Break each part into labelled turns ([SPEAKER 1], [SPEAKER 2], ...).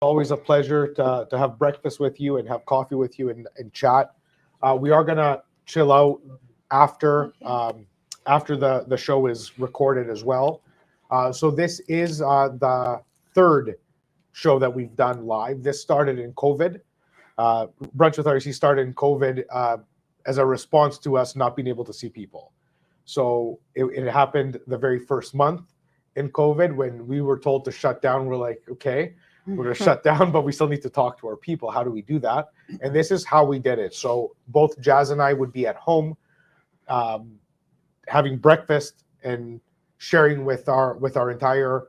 [SPEAKER 1] Always a pleasure to have breakfast with you and have coffee with you and chat. We are gonna chill out after after the show is recorded as well. So this is the third show that we've done live. This started in COVID. Brunch with REC started in COVID as a response to us not being able to see people. So it happened the very first month in COVID when we were told to shut down. We're like, okay, we're going to shut down, but we still need to talk to our people. How do we do that? And this is how we did it. So both Jazz and I would be at home having breakfast and sharing with our entire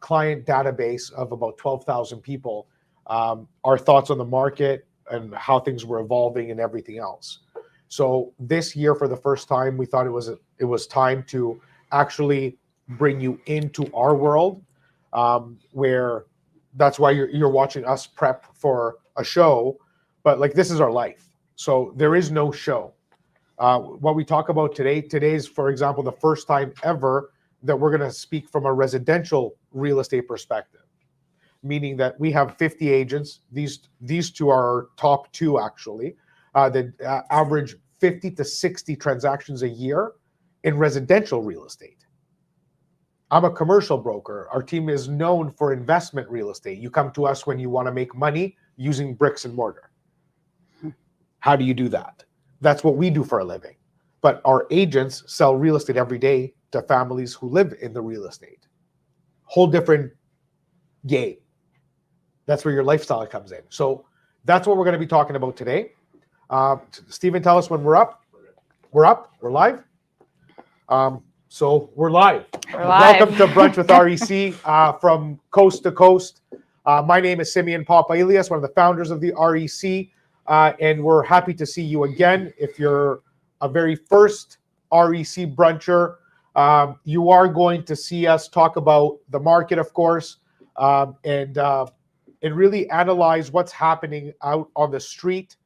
[SPEAKER 1] client database of about 12,000 people our thoughts on the market and how things were evolving and everything else. So this year, for the first time, we thought it was time to actually bring you into our world, where that's why you're watching us prep for a show, but like this is our life. So there is no show. What we talk about today's, for example, the first time ever that we're going to speak from a residential real estate perspective, meaning that we have 50 agents. These two are our top two, actually, that average 50 to 60 transactions a year in residential real estate. I'm a commercial broker. Our team is known for investment real estate. You come to us when you want to make money using bricks and mortar. How do you do that? That's what we do for a living. But our agents sell real estate every day to families who live in the real estate. Whole different game. That's where your lifestyle comes in. So that's what we're going to be talking about today. Stephen, tell us when we're up. We're up. We're live. So we're live. Welcome to Brunch with REC from coast to coast. My name is Simeon Papa-Elias, one of the founders of the REC, and we're happy to see you again. If you're a very first REC bruncher, you are going to see us talk about the market, of course, and really analyze what's happening out on the street.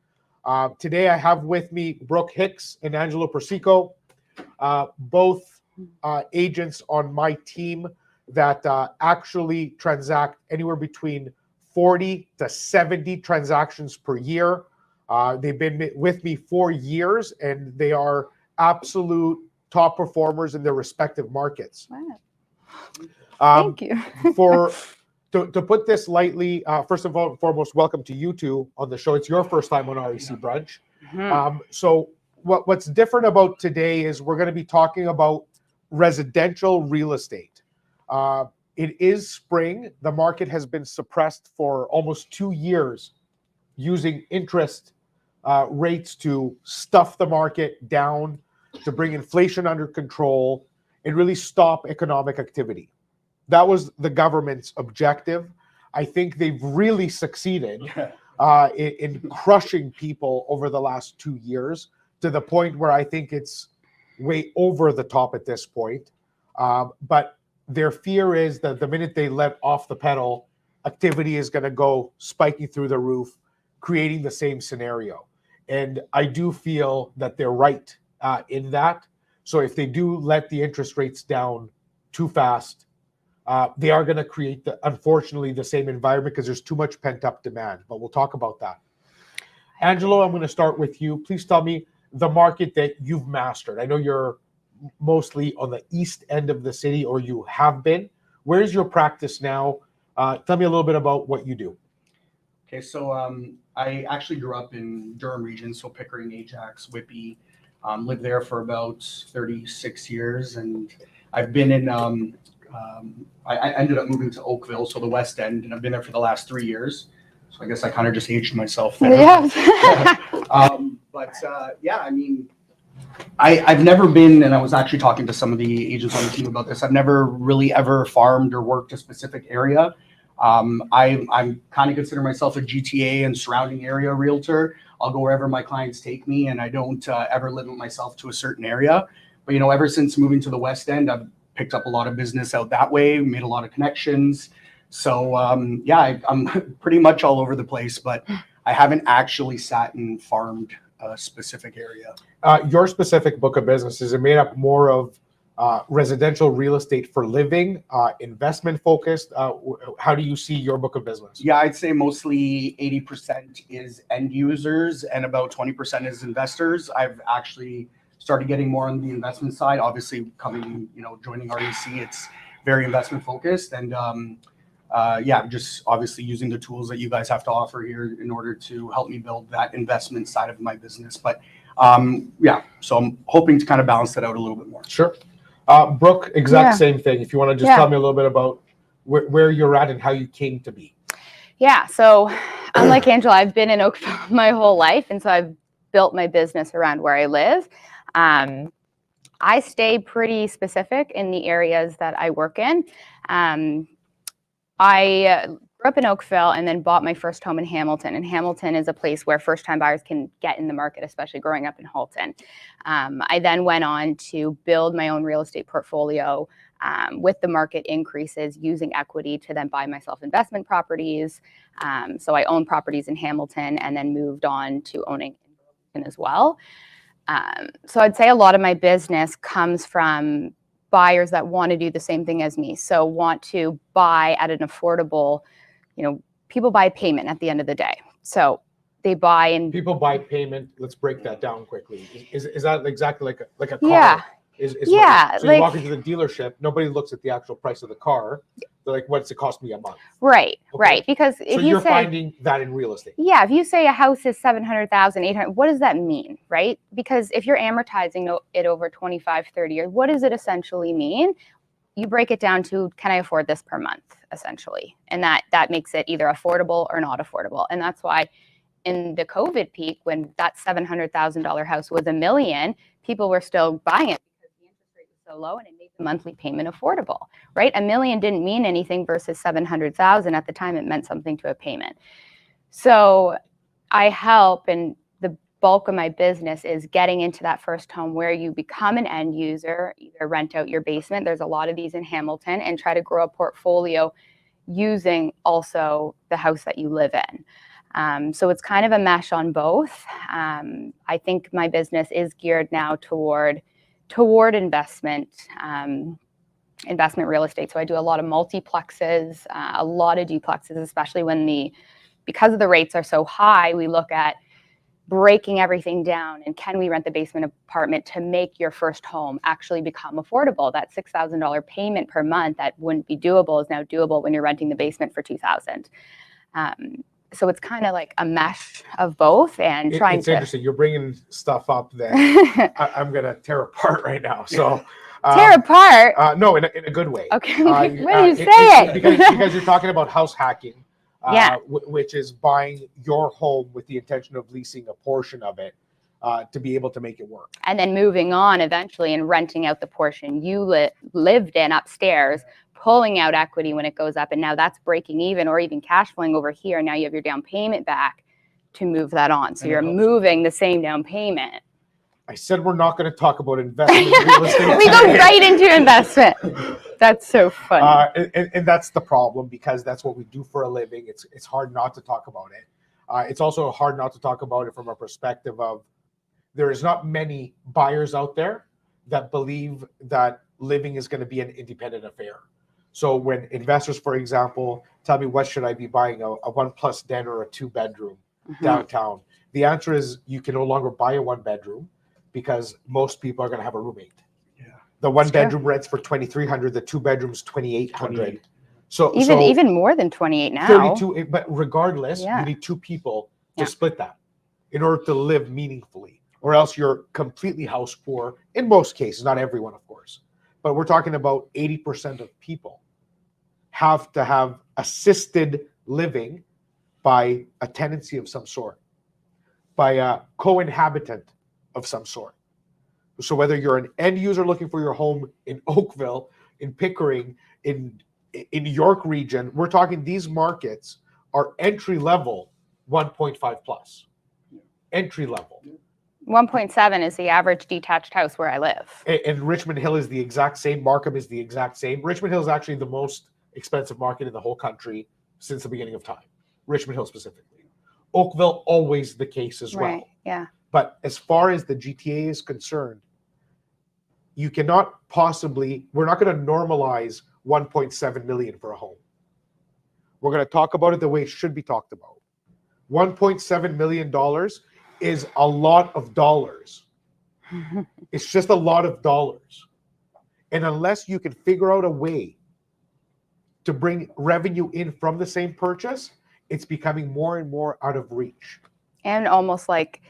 [SPEAKER 1] Today I have with me Brooke Hicks and Angelo Persico, both agents on my team that actually transact anywhere between 40 to 70 transactions per year. They've been with me 4 years, and they are absolute top performers in their respective markets.
[SPEAKER 2] Wow. Thank you.
[SPEAKER 1] To put this lightly, first of all, foremost, welcome to you two on the show. It's your first time on REC Brunch. So what's different about today is we're going to be talking about residential real estate. It is spring. The market has been suppressed for almost 2 years using interest rates to stuff the market down, to bring inflation under control, and really stop economic activity. That was the government's objective. I think they've really succeeded in crushing people over the last 2 years to the point where I think it's way over the top at this point. But their fear is that the minute they let off the pedal, activity is going to go spiking through the roof, creating the same scenario. And I do feel that they're right in that. So if they do let the interest rates down too fast, they are going to create, unfortunately, the same environment because there's too much pent-up demand. But we'll talk about that. Angelo, I'm going to start with you. Please tell me the market that you've mastered. I know you're mostly on the east end of the city, or you have been. Where's your practice now? Tell me a little bit about what you do.
[SPEAKER 3] Okay, so I actually grew up in Durham region, so Pickering, Ajax, Whitby. Lived there for about 36 years, and I've been in. I ended up moving to Oakville, so the West End, and I've been there for the last 3 years. So I guess I kind of just aged myself there.
[SPEAKER 2] Yeah.
[SPEAKER 3] Yeah, I mean, I've never been, and I was actually talking to some of the agents on the team about this. I've never really ever farmed or worked a specific area. I'm kind of consider myself a GTA and surrounding area realtor. I'll go wherever my clients take me, and I don't ever limit myself to a certain area. But ever since moving to the West End, I've picked up a lot of business out that way, made a lot of connections. So yeah, I'm pretty much all over the place, but I haven't actually sat and farmed a specific area.
[SPEAKER 1] Your specific book of business, is it made up more of residential real estate for living, investment focused. How do you see your book of business?
[SPEAKER 3] Yeah, I'd say mostly 80% is end users and about 20% is investors. I've actually started getting more on the investment side. Obviously, joining REC, it's very investment focused, and just obviously using the tools that you guys have to offer here in order to help me build that investment side of my business. But so I'm hoping to kind of balance that out a little bit more.
[SPEAKER 1] Sure. Brooke, same thing. If you want to just tell me a little bit about where you're at and how you came to be.
[SPEAKER 2] Yeah. So unlike Angela, I've been in Oakville my whole life. And so I've built my business around where I live. I stay pretty specific in the areas that I work in. I grew up in Oakville and then bought my first home in Hamilton. And Hamilton is a place where first-time buyers can get in the market, especially growing up in Halton. I then went on to build my own real estate portfolio with the market increases, using equity to then buy myself investment properties. So I own properties in Hamilton and then moved on to owning in Burlington as well. So I'd say a lot of my business comes from buyers that want to do the same thing as me. So want to buy at an affordable, people buy payment at the end of the day. So they buy and
[SPEAKER 1] people buy payment. Let's break that down quickly. Is that exactly like a car?
[SPEAKER 2] Yeah.
[SPEAKER 1] So you walk into the dealership, nobody looks at the actual price of the car. They're like, what's it cost me a month?
[SPEAKER 2] Right,
[SPEAKER 1] Okay.
[SPEAKER 2] right. Because if
[SPEAKER 1] you're finding that in real estate.
[SPEAKER 2] Yeah, if you say a house is 700,000, 800, what does that mean, right? Because if you're amortizing it over 25, 30 years, what does it essentially mean? You break it down to, can I afford this per month, essentially? And that makes it either affordable or not affordable. And that's why in the COVID peak, when that $700,000 house was $1 million, people were still buying it because the interest rate was so low and it made the monthly payment affordable, right? $1 million didn't mean anything versus 700,000 at the time. It meant something to a payment. So I help, and the bulk of my business is getting into that first home where you become an end user, either rent out your basement. There's a lot of these in Hamilton, and try to grow a portfolio using also the house that you live in. So it's kind of a mesh on both. I think my business is geared now toward investment real estate. So I do a lot of multiplexes, a lot of duplexes, especially because the rates are so high. We look at breaking everything down and can we rent the basement apartment to make your first home actually become affordable? That $6,000 payment per month that wouldn't be doable is now doable when you're renting the basement for $2,000. So it's kind of like a mesh of both, and trying
[SPEAKER 1] it's interesting. You're bringing stuff up that I'm going to tear apart right now. So
[SPEAKER 2] tear apart?
[SPEAKER 1] No, in a good way.
[SPEAKER 2] Okay. When you say it.
[SPEAKER 1] Because you're talking about house hacking,
[SPEAKER 2] yeah.
[SPEAKER 1] Which is buying your home with the intention of leasing a portion of it to be able to make it work.
[SPEAKER 2] And then moving on eventually and renting out the portion you lived in upstairs, pulling out equity when it goes up, and now that's breaking even or even cash flowing over here. Now you have your down payment back to move that on. So you're moving the same down payment.
[SPEAKER 1] I said we're not going to talk about investment in real estate.
[SPEAKER 2] We go right into investment. That's so funny.
[SPEAKER 1] And that's the problem, because that's what we do for a living. It's hard not to talk about it. It's also hard not to talk about it from a perspective of there is not many buyers out there that believe that living is going to be an independent affair. So when investors, for example, tell me, what should I be buying, a 1+ den or a 2-bedroom downtown? The answer is you can no longer buy a 1-bedroom because most people are going to have a roommate. Yeah. The 1-bedroom rents for $2,300, the 2-bedrooms $2,800. So
[SPEAKER 2] even more than 28 now.
[SPEAKER 1] 32, but regardless, you need 2 people to split that in order to live meaningfully, or else you're completely house poor in most cases, not everyone, of course. But we're talking about 80% of people have to have assisted living by a tenancy of some sort, by a co-inhabitant of some sort. So whether you're an end user looking for your home in Oakville, in Pickering, in York region, we're talking these markets are entry level 1.5 plus. Entry level.
[SPEAKER 2] 1.7 is the average detached house where I live.
[SPEAKER 1] And Richmond Hill is the exact same. Markham is the exact same. Richmond Hill is actually the most expensive market in the whole country since the beginning of time. Richmond Hill specifically. Oakville, always the case as well.
[SPEAKER 2] Right, yeah.
[SPEAKER 1] But as far as the GTA is concerned, you cannot possibly, we're not going to normalize 1.7 million for a home. We're going to talk about it the way it should be talked about. $1.7 million is a lot of dollars. It's just a lot of dollars. And unless you can figure out a way to bring revenue in from the same purchase, it's becoming more and more out of reach.
[SPEAKER 2] And almost like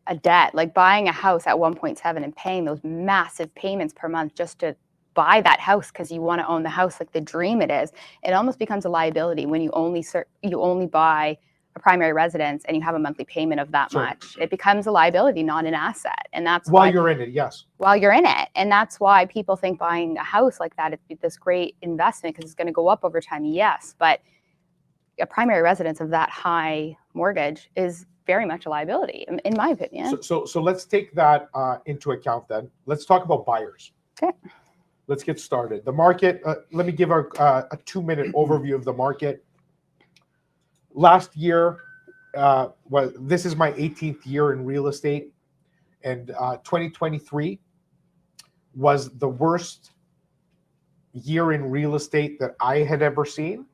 [SPEAKER 2] a debt, like buying a house at 1.7 and paying those massive payments per month just to buy that house because you want to own the house like the dream it is. It almost becomes a liability when you only buy a primary residence and you have a monthly payment of that much. It becomes a liability, not an asset. And that's
[SPEAKER 1] while you're in it, yes.
[SPEAKER 2] While you're in it. And that's why people think buying a house like that is this great investment because it's going to go up over time. Yes, but a primary residence of that high mortgage is very much a liability, in my opinion.
[SPEAKER 1] So let's take that into account then. Let's talk about buyers.
[SPEAKER 2] Okay.
[SPEAKER 1] Let's get started. The market, let me give a 2-minute overview of the market. Last year, this is my 18th year in real estate, and 2023 was the worst year in real estate that I had ever seen.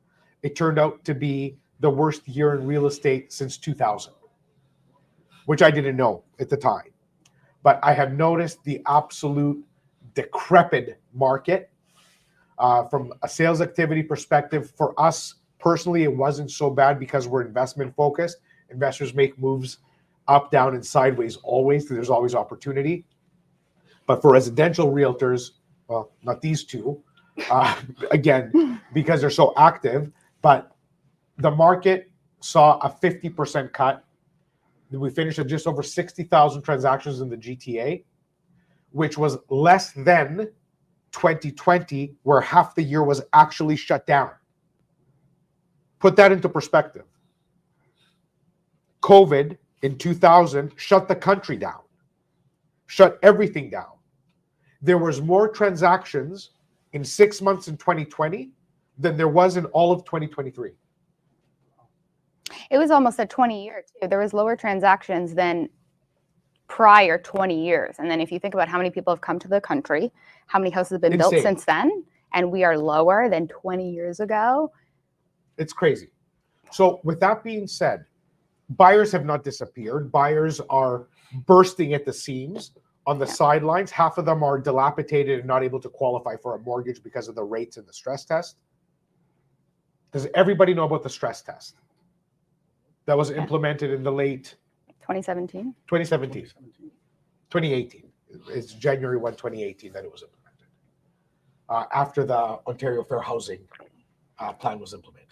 [SPEAKER 1] It turned out to be the worst year in real estate since 2000, which I didn't know at the time. But I have noticed the absolute decrepit market from a sales activity perspective. For us personally, it wasn't so bad because we're investment focused. Investors make moves up, down, and sideways always. There's always opportunity. But for residential realtors, well, not these two, again, because they're so active, but the market saw a 50% cut. We finished at just over 60,000 transactions in the GTA, which was less than 2020, where half the year was actually shut down. Put that into perspective. COVID in 2000 shut the country down, shut everything down. There was more transactions in 6 months in 2020 than there was in all of 2023.
[SPEAKER 2] It was almost a 20-year too. There was lower transactions than prior 20 years. And then if you think about how many people have come to the country, how many houses have been built since then, and we are lower than 20 years ago.
[SPEAKER 1] It's crazy. So with that being said, buyers have not disappeared. Buyers are bursting at the seams on the sidelines. Half of them are dilapidated and not able to qualify for a mortgage because of the rates and the stress test. Does everybody know about the stress test that was implemented in the late
[SPEAKER 2] 2017?
[SPEAKER 1] 2017. 2018. It's January 1, 2018 that it was implemented. After the Ontario Fair Housing Plan was implemented.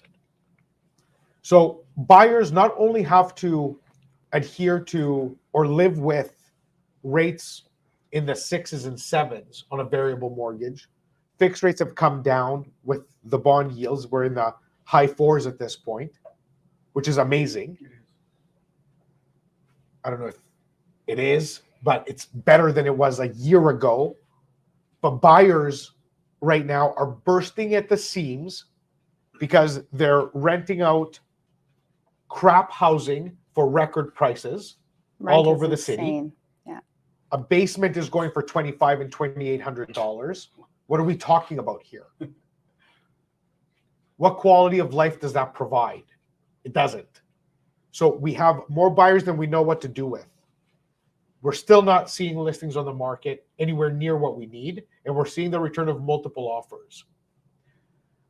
[SPEAKER 1] So buyers not only have to adhere to or live with rates in the 6s and 7s on a variable mortgage. Fixed rates have come down with the bond yields. We're in the high 4s at this point, which is amazing. I don't know if it is, but it's better than it was a year ago. But buyers right now are bursting at the seams because they're renting out crap housing for record prices all over the city.
[SPEAKER 2] Yeah.
[SPEAKER 1] A basement is going for $2,500 and $2,800. What are we talking about here? What quality of life does that provide? It doesn't. So we have more buyers than we know what to do with. We're still not seeing listings on the market anywhere near what we need, and we're seeing the return of multiple offers.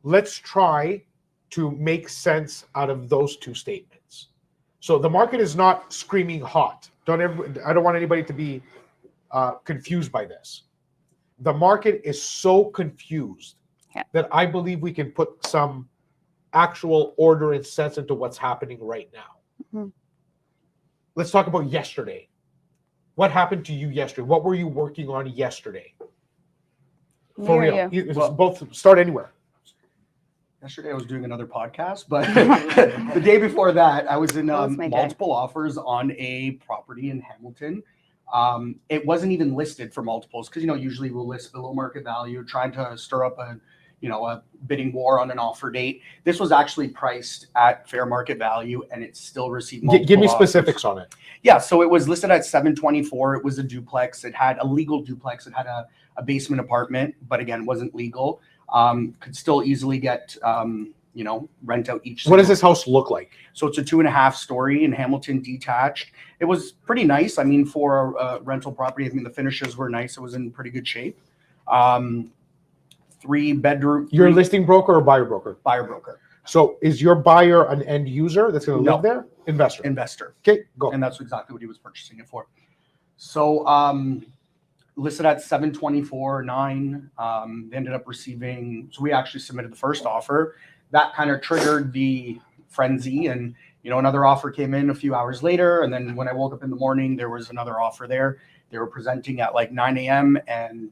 [SPEAKER 1] Let's try to make sense out of those two statements. So the market is not screaming hot. I don't want anybody to be confused by this. The market is so confused that I believe we can put some actual order and sense into what's happening right now. Mm-hmm. Let's talk about yesterday. What happened to you yesterday? What were you working on yesterday? For real. Both start anywhere.
[SPEAKER 3] Yesterday I was doing another podcast, but the day before that I was in multiple offers on a property in Hamilton. It wasn't even listed for multiples because usually we'll list below market value, trying to stir up a a bidding war on an offer date. This was actually priced at fair market value, and it still received multiple
[SPEAKER 1] Give me
[SPEAKER 3] offers.
[SPEAKER 1] specifics on it.
[SPEAKER 3] Yeah, so it was listed at 724. It was a duplex. It had a legal duplex. It had a basement apartment, but again, wasn't legal. Could still easily get, rent out each.
[SPEAKER 1] What does this house look like?
[SPEAKER 3] So it's a 2.5 story in Hamilton, detached. It was pretty nice. I mean, for a rental property, I mean, the finishes were nice. It was in pretty good shape. 3-bedroom.
[SPEAKER 1] You're a listing broker or buyer broker?
[SPEAKER 3] Buyer broker.
[SPEAKER 1] So is your buyer an end user that's going to live there? Investor.
[SPEAKER 3] Investor.
[SPEAKER 1] Okay, go.
[SPEAKER 3] And that's exactly what he was purchasing it for. So listed at 724.9. They ended up receiving, so we actually submitted the first offer. That kind of triggered the frenzy, and another offer came in a few hours later. And then when I woke up in the morning, there was another offer there. They were presenting at like 9 a.m. and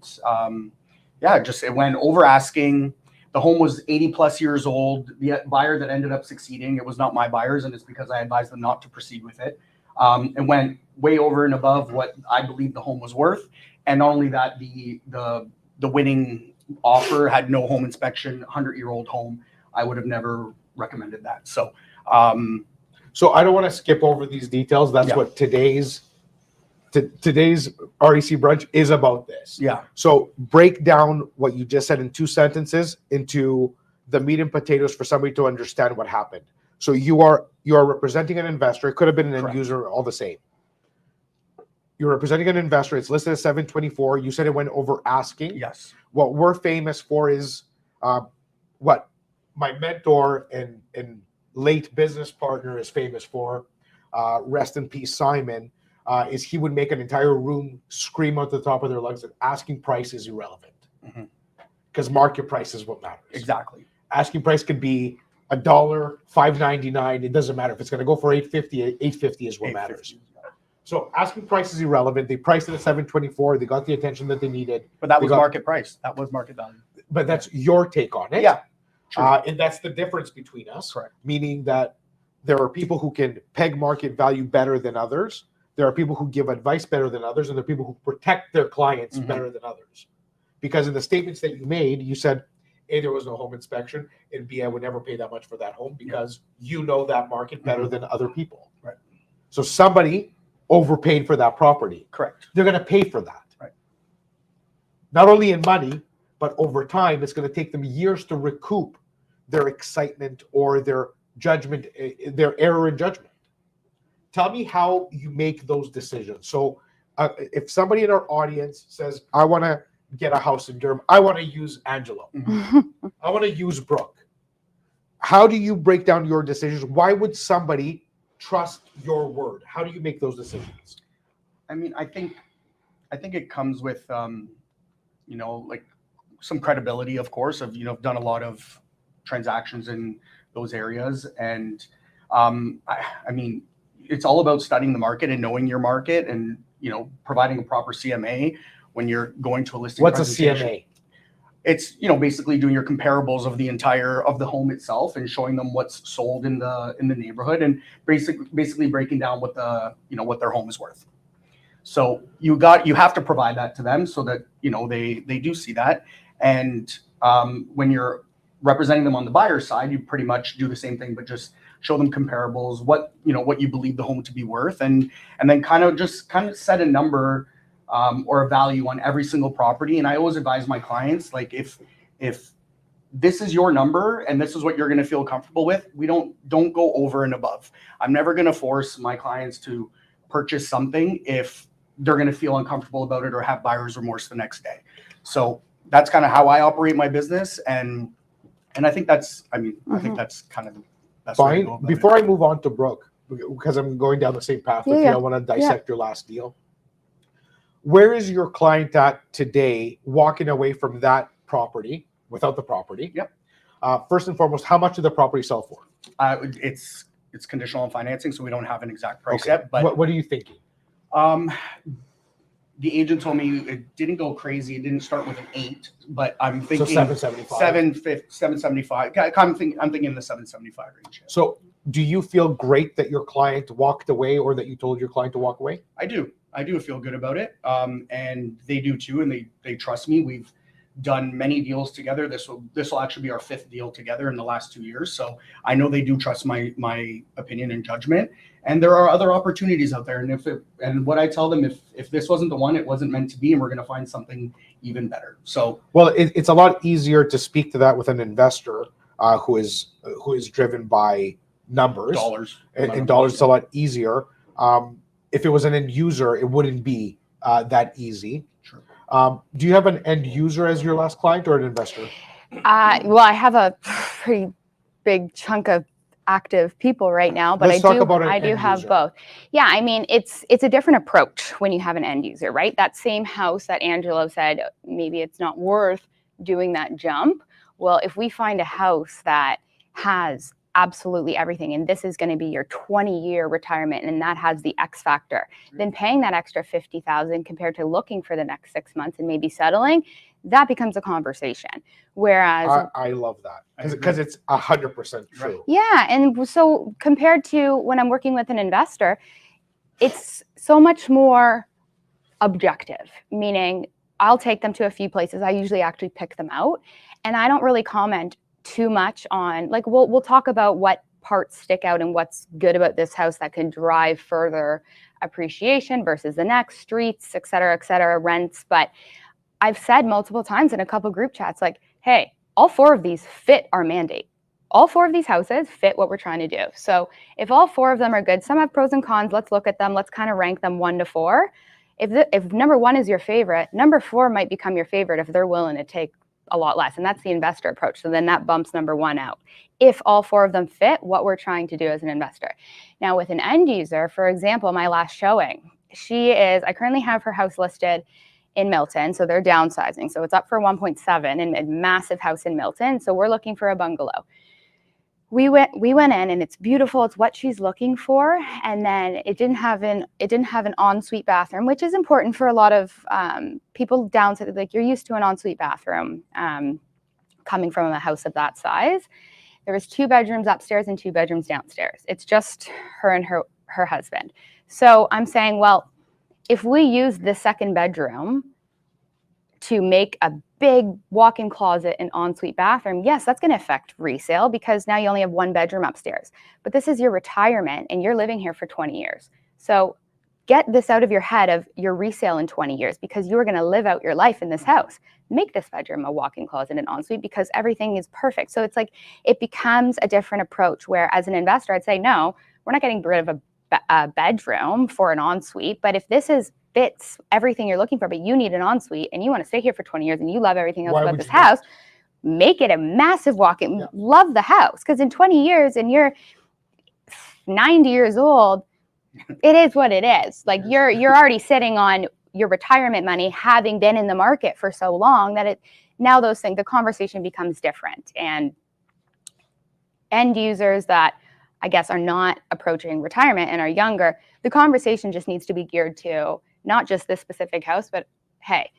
[SPEAKER 3] it went over asking. The home was 80 plus years old. The buyer that ended up succeeding, it was not my buyers, and it's because I advised them not to proceed with it. It went way over and above what I believed the home was worth. And not only that, the winning offer had no home inspection, 100-year-old home. I would have never recommended that. So
[SPEAKER 1] so I don't want to skip over these details. That's what today's REC brunch is about this.
[SPEAKER 3] Yeah.
[SPEAKER 1] So break down what you just said in 2 sentences into the meat and potatoes for somebody to understand what happened. So you are representing an investor. It could have been an end user, all the same. You're representing an investor. It's listed at 724. You said it went over asking.
[SPEAKER 3] Yes.
[SPEAKER 1] What we're famous for is what my mentor and late business partner is famous for. Rest in peace, Simon. Is he would make an entire room scream out the top of their lungs that asking price is irrelevant, because market price is what matters.
[SPEAKER 3] Exactly.
[SPEAKER 1] Asking price could be $1, $5.99. It doesn't matter if it's going to go for $8.50. $8.50 is what matters. So asking price is irrelevant. They priced it at 724. They got the attention that they needed.
[SPEAKER 3] But that was market price. That was market value.
[SPEAKER 1] But that's your take on it.
[SPEAKER 3] Yeah. True.
[SPEAKER 1] And that's the difference between us.
[SPEAKER 3] Correct.
[SPEAKER 1] Meaning that there are people who can peg market value better than others. There are people who give advice better than others, and there are people who protect their clients better than others. Because in the statements that you made, you said, A, there was no home inspection, and B, I would never pay that much for that home because you know that market better than other people.
[SPEAKER 3] Right.
[SPEAKER 1] So somebody overpaid for that property.
[SPEAKER 3] Correct.
[SPEAKER 1] They're going to pay for that.
[SPEAKER 3] Right.
[SPEAKER 1] Not only in money, but over time, it's going to take them years to recoup their excitement or their judgment, their error in judgment. Tell me how you make those decisions. So if somebody in our audience says, I want to get a house in Durham, I want to use Angelo. I want to use Brooke. How do you break down your decisions? Why would somebody trust your word? How do you make those decisions?
[SPEAKER 3] I mean, I think it comes with, like some credibility, of course, of, done a lot of transactions in those areas. And I mean, it's all about studying the market and knowing your market and, providing a proper CMA when you're going to a listing.
[SPEAKER 1] What's a CMA?
[SPEAKER 3] It's, basically doing your comparables of the home itself and showing them what's sold in the neighborhood and basically breaking down what what their home is worth. So you have to provide that to them so that, they do see that. And when you're representing them on the buyer side, you pretty much do the same thing, but just show them comparables, what you believe the home to be worth, and then kind of set a number or a value on every single property. And I always advise my clients, like, if this is your number and this is what you're going to feel comfortable with, we don't go over and above. I'm never going to force my clients to purchase something if they're going to feel uncomfortable about it or have buyer's remorse the next day. So that's kind of how I operate my business. And I think that's kind of the best way to go about
[SPEAKER 1] Before
[SPEAKER 3] it.
[SPEAKER 1] I move on to Brooke, because I'm going down the same path with you, I want to dissect your last deal. Where is your client at today walking away from that property without the property?
[SPEAKER 3] Yep.
[SPEAKER 1] First and foremost, how much did the property sell for?
[SPEAKER 3] It's conditional on financing, so we don't have an exact price yet. But
[SPEAKER 1] what are you thinking?
[SPEAKER 3] The agent told me it didn't go crazy. It didn't start with an 8, but I'm thinking
[SPEAKER 1] So 775.
[SPEAKER 3] 775. I'm thinking in the 775 range.
[SPEAKER 1] So do you feel great that your client walked away, or that you told your client to walk away?
[SPEAKER 3] I do feel good about it. And they do too. And they trust me. We've done many deals together. This will actually be our 5th deal together in the last 2 years. So I know they do trust my opinion and judgment. And there are other opportunities out there. And what I tell them, if this wasn't the one, it wasn't meant to be, and we're going to find something even better. So
[SPEAKER 1] well, it's a lot easier to speak to that with an investor who is driven by numbers,
[SPEAKER 3] dollars
[SPEAKER 1] and dollars. It's a lot easier. If it was an end user, it wouldn't be that easy.
[SPEAKER 3] Sure.
[SPEAKER 1] Do you have an end user as your last client or an investor?
[SPEAKER 2] Well, I have a pretty big chunk of active people right now, but
[SPEAKER 1] Let's talk about an
[SPEAKER 2] I do
[SPEAKER 1] end
[SPEAKER 2] have
[SPEAKER 1] user.
[SPEAKER 2] both. Yeah, I mean, it's a different approach when you have an end user, right? That same house that Angelo said, maybe it's not worth doing that jump. Well, if we find a house that has absolutely everything, and this is going to be your 20-year retirement, and that has the X factor, then paying that extra $50,000 compared to looking for the next 6 months and maybe settling, that becomes a conversation. Whereas
[SPEAKER 1] I love that because it's 100% true.
[SPEAKER 2] yeah, and so compared to when I'm working with an investor, it's so much more objective, meaning I'll take them to a few places. I usually actually pick them out, and I don't really comment too much on, like, we'll talk about what parts stick out and what's good about this house that can drive further appreciation versus the next, streets, et cetera, rents. But I've said multiple times in a couple group chats, like, hey, all 4 of these fit our mandate. All 4 of these houses fit what we're trying to do. So if all 4 of them are good, some have pros and cons, let's look at them. Let's kind of rank them 1 to 4. If number 1 is your favorite, number 4 might become your favorite if they're willing to take a lot less. And that's the investor approach. So then that bumps number 1 out. If all 4 of them fit what we're trying to do as an investor. Now with an end user, for example, my last showing, I currently have her house listed in Milton. So they're downsizing. So it's up for 1.7 in a massive house in Milton. So we're looking for a bungalow. We went in, and it's beautiful. It's what she's looking for. And then it didn't have an ensuite bathroom, which is important for a lot of people down to, like, you're used to an ensuite bathroom coming from a house of that size. There was 2 bedrooms upstairs and 2 bedrooms downstairs. It's just her and her husband. So I'm saying, well, if we use the 2nd bedroom to make a big walk-in closet and ensuite bathroom, yes, that's going to affect resale because now you only have 1 bedroom upstairs. But this is your retirement, and you're living here for 20 years. So get this out of your head of your resale in 20 years because you are going to live out your life in this house. Make this bedroom a walk-in closet and ensuite because everything is perfect. So it's like it becomes a different approach where as an investor, I'd say, no, we're not getting rid of a bedroom for an ensuite. But if this fits everything you're looking for, but you need an ensuite and you want to stay here for 20 years and you love everything else about this house, make it a massive walk-in. Yeah. Love the house because in 20 years and you're 90 years old, it is what it is. Like you're already sitting on your retirement money, having been in the market for so long that now those things, the conversation becomes different. And end users that I guess are not approaching retirement and are younger, the conversation just needs to be geared to not just this specific house, but hey,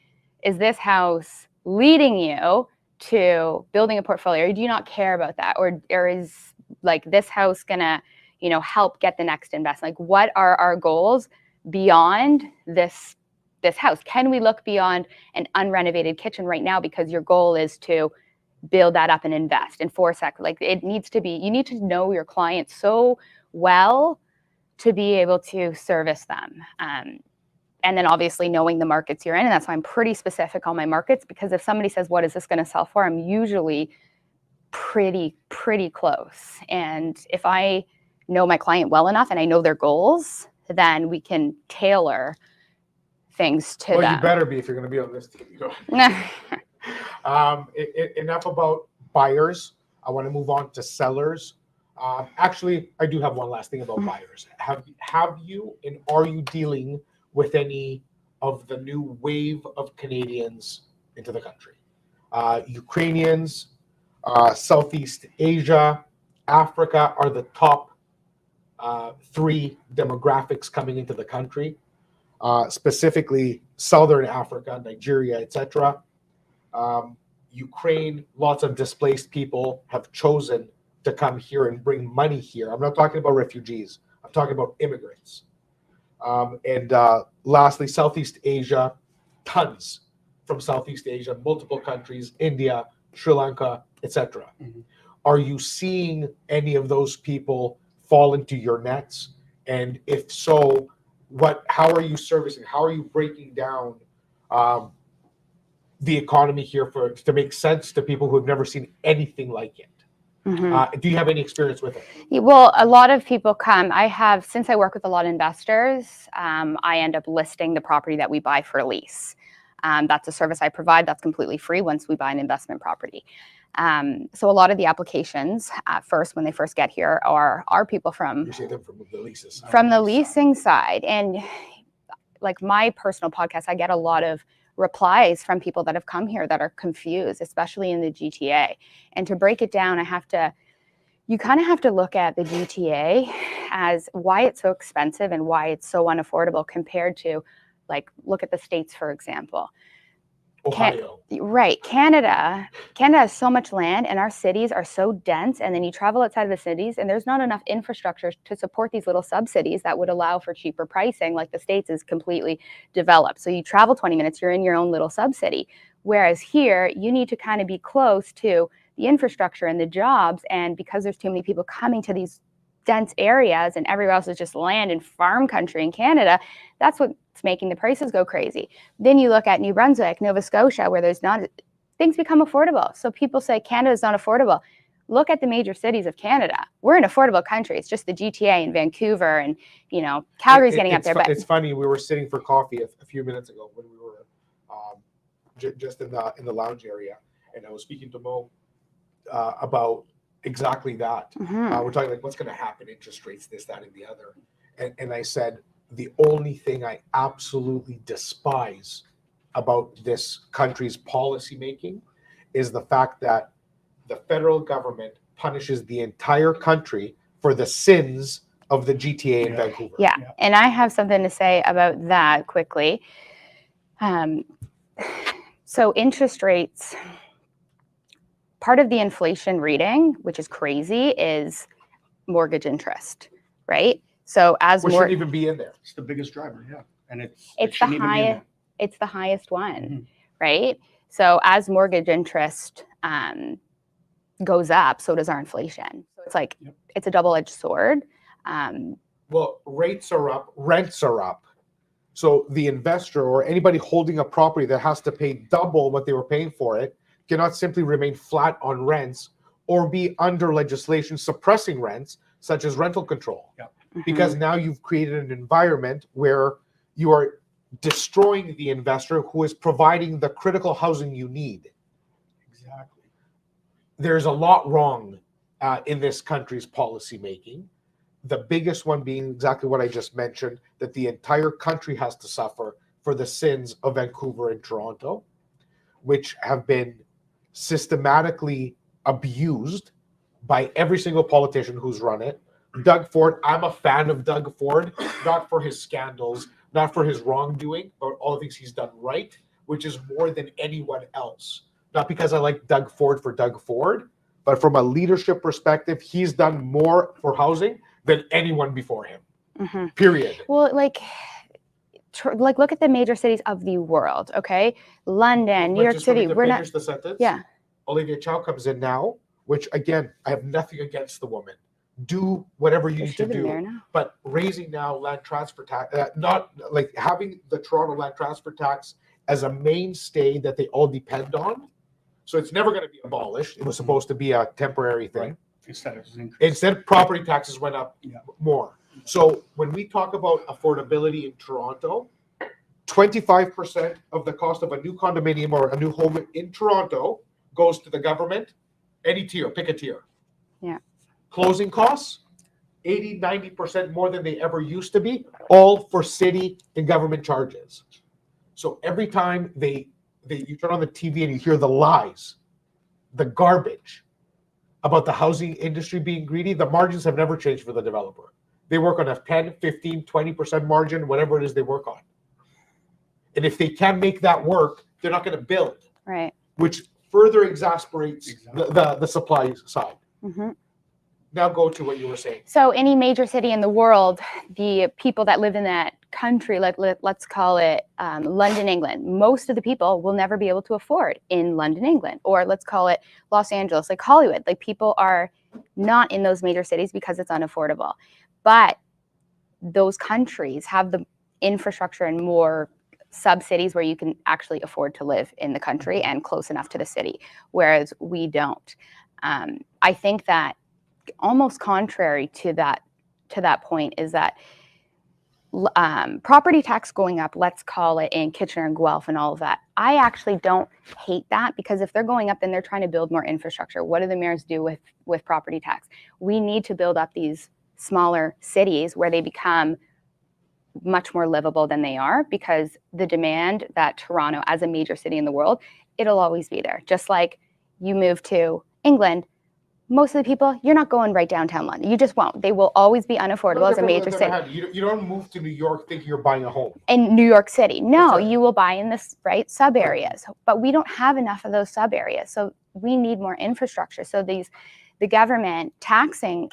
[SPEAKER 2] is this house leading you to building a portfolio, or do you not care about that? Or is like this house gonna, help get the next investment? Like what are our goals beyond this house? Can we look beyond an unrenovated kitchen right now because your goal is to build that up and invest in 4 seconds? Like it needs to be, you need to know your clients so well to be able to service them. And then obviously knowing the markets you're in. And that's why I'm pretty specific on my markets, because if somebody says, what is this going to sell for? I'm usually pretty close. And if I know my client well enough and I know their goals, then we can tailor things to them.
[SPEAKER 1] Well, you better be if you're going to be on this team. Enough about buyers. I want to move on to sellers. Actually, I do have one last thing about buyers. Have you and are you dealing with any of the new wave of Canadians into the country? Ukrainians, Southeast Asia, Africa are the top 3 demographics coming into the country. Specifically, Southern Africa, Nigeria, etc. Ukraine, lots of displaced people have chosen to come here and bring money here. I'm not talking about refugees. I'm talking about immigrants. And lastly, Southeast Asia, tons from Southeast Asia, multiple countries, India, Sri Lanka, etc.
[SPEAKER 3] Mhm.
[SPEAKER 1] Are you seeing any of those people fall into your nets? And if so, how are you servicing? How are you breaking down the economy here to make sense to people who have never seen anything like it? Do you have any experience with it?
[SPEAKER 2] Well, a lot of people come. Since I work with a lot of investors, I end up listing the property that we buy for lease. That's a service I provide that's completely free once we buy an investment property. So a lot of the applications at first, when they first get here, are people from
[SPEAKER 1] You say them from the leases.
[SPEAKER 2] from the leasing side. And like my personal podcast, I get a lot of replies from people that have come here that are confused, especially in the GTA. And to break it down, you kind of have to look at the GTA as why it's so expensive and why it's so unaffordable compared to, like, look at the States, for example.
[SPEAKER 1] Ohio.
[SPEAKER 2] Right. Canada has so much land and our cities are so dense. And then you travel outside of the cities and there's not enough infrastructure to support these little sub-cities that would allow for cheaper pricing. Like the States is completely developed. So you travel 20 minutes, you're in your own little sub-city. Whereas here, you need to kind of be close to the infrastructure and the jobs. And because there's too many people coming to these dense areas and everywhere else is just land and farm country in Canada, that's what's making the prices go crazy. Then you look at New Brunswick, Nova Scotia, where things become affordable. So people say Canada's not affordable. Look at the major cities of Canada. We're an affordable country. It's just the GTA and Vancouver and, Calgary's getting up there. But
[SPEAKER 1] it's funny. We were sitting for coffee a few minutes ago when we were just in the lounge area, and I was speaking to Mo about exactly that. We're talking like what's going to happen, interest rates, this, that, and the other. And I said, the only thing I absolutely despise about this country's policy making is the fact that the federal government punishes the entire country for the sins of the GTA in Vancouver.
[SPEAKER 2] Yeah, and I have something to say about that quickly. So interest rates, part of the inflation reading, which is crazy, is mortgage interest, right? So
[SPEAKER 1] Which shouldn't even be in there.
[SPEAKER 3] It's the biggest driver, and
[SPEAKER 2] it's the highest one, right? So as mortgage interest goes up, so does our inflation. So it's like it's a double-edged sword.
[SPEAKER 1] Well, rates are up, rents are up. So the investor or anybody holding a property that has to pay double what they were paying for it cannot simply remain flat on rents or be under legislation suppressing rents, such as rental control. Because now you've created an environment where you are destroying the investor who is providing the critical housing you need.
[SPEAKER 3] Exactly.
[SPEAKER 1] There's a lot wrong in this country's policy making. The biggest one being exactly what I just mentioned, that the entire country has to suffer for the sins of Vancouver and Toronto, which have been systematically abused by every single politician who's run it. Doug Ford, I'm a fan of Doug Ford, not for his scandals, not for his wrongdoing, but all the things he's done right, which is more than anyone else. Not because I like Doug Ford for Doug Ford, but from a leadership perspective, he's done more for housing than anyone before him. Period.
[SPEAKER 2] Well, like look at the major cities of the world, okay? London, New York City.
[SPEAKER 1] We're not. Finish the sentence.
[SPEAKER 2] Yeah.
[SPEAKER 1] Olivia Chow comes in now, which again, I have nothing against the woman. Do whatever you need to do, but raising now land transfer tax, not like having the Toronto land transfer tax as a mainstay that they all depend on. So it's never going to be abolished. It was supposed to be a temporary thing.
[SPEAKER 3] Right.
[SPEAKER 1] Instead, property taxes went up more. So when we talk about affordability in Toronto, 25% of the cost of a new condominium or a new home in Toronto goes to the government. Any tier, pick a tier.
[SPEAKER 2] Yeah.
[SPEAKER 1] Closing costs, 80-90% more than they ever used to be, all for city and government charges. So every time you turn on the TV and you hear the lies, the garbage about the housing industry being greedy, the margins have never changed for the developer. They work on a 10, 15, 20% margin, whatever it is they work on. And if they can't make that work, they're not going to build.
[SPEAKER 2] Right.
[SPEAKER 1] Which further exasperates the supply side. Now go to what you were saying.
[SPEAKER 2] So any major city in the world, the people that live in that country, like let's call it London, England, most of the people will never be able to afford in London, England, or let's call it Los Angeles, like Hollywood. Like people are not in those major cities because it's unaffordable. But those countries have the infrastructure and more sub-cities where you can actually afford to live in the country and close enough to the city, whereas we don't. I think that almost contrary to that point is that property tax going up, let's call it in Kitchener and Guelph and all of that. I actually don't hate that, because if they're going up and they're trying to build more infrastructure, what do the mayors do with property tax? We need to build up these smaller cities where they become much more livable than they are, because the demand that Toronto, as a major city in the world, it'll always be there. Just like you move to England, most of the people, you're not going right downtown London. You just won't. They will always be unaffordable as a major city.
[SPEAKER 1] You don't move to New York thinking you're buying a home.
[SPEAKER 2] In New York City, no,
[SPEAKER 1] right.
[SPEAKER 2] you will buy in this sub areas, but we don't have enough of those sub areas. So we need more infrastructure. So the government taxing,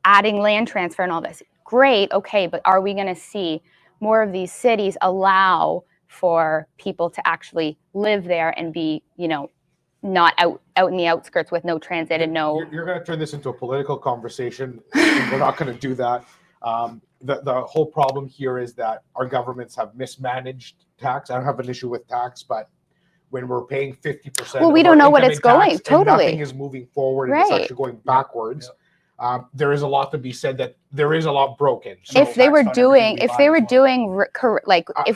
[SPEAKER 2] adding land transfer and all this, great, okay, but are we going to see more of these cities allow for people to actually live there and be, not out in the outskirts with no transit and no.
[SPEAKER 1] You're going to turn this into a political conversation. We're not going to do that. The whole problem here is that our governments have mismanaged tax. I don't have an issue with tax, but when we're paying 50%,
[SPEAKER 2] well, we don't know what it's going. Totally,
[SPEAKER 1] nothing is moving forward, and it's actually going backwards. There is a lot to be said that there is a lot broken. So
[SPEAKER 2] if they were doing, if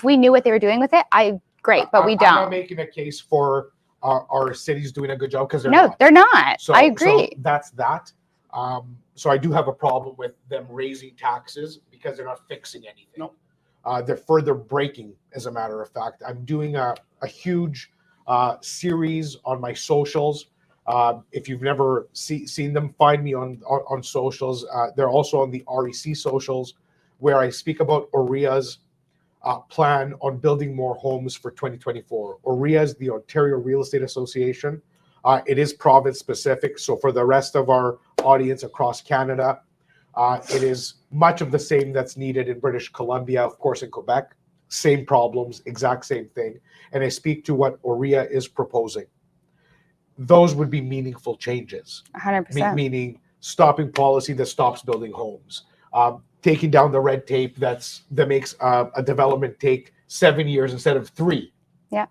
[SPEAKER 2] we knew what they were doing with it, great, but we don't.
[SPEAKER 1] I'm not making a case for our cities doing a good job, because
[SPEAKER 2] they're not. So, I agree.
[SPEAKER 1] So that's that. So I do have a problem with them raising taxes because they're not fixing anything.
[SPEAKER 3] No.
[SPEAKER 1] They're further breaking, as a matter of fact. I'm doing a huge series on my socials. If you've never seen them, find me on socials. They're also on the REC socials, where I speak about OREA's plan on building more homes for 2024. OREA is the Ontario Real Estate Association. It is province specific. So for the rest of our audience across Canada, it is much of the same that's needed in British Columbia, of course, in Quebec. Same problems, exact same thing. And I speak to what OREA is proposing. Those would be meaningful changes.
[SPEAKER 2] 100%.
[SPEAKER 1] Meaning stopping policy that stops building homes. Taking down the red tape that makes a development take 7 years instead of 3.
[SPEAKER 2] Yeah.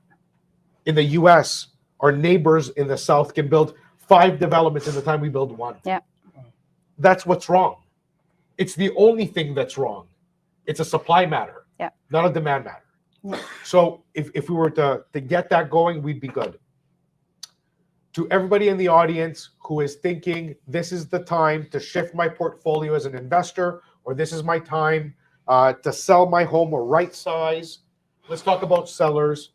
[SPEAKER 1] In the U.S., our neighbors in the South can build 5 developments in the time we build 1.
[SPEAKER 2] Yeah.
[SPEAKER 1] That's what's wrong. It's the only thing that's wrong. It's a supply matter, not a demand matter. Yeah. So if we were to get that going, we'd be good. To everybody in the audience who is thinking this is the time to shift my portfolio as an investor, or this is my time to sell my home or right size, let's talk about sellers.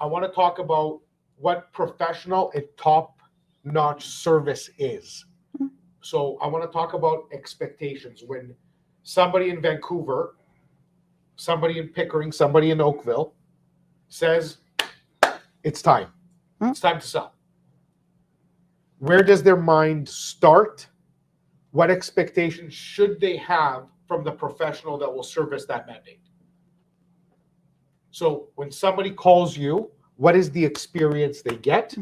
[SPEAKER 1] I want to talk about what professional and top-notch service is. So I want to talk about expectations. When somebody in Vancouver, somebody in Pickering, somebody in Oakville says, it's time. It's time to sell. Where does their mind start? What expectations should they have from the professional that will service that mandate? So when somebody calls you, what is the experience they get?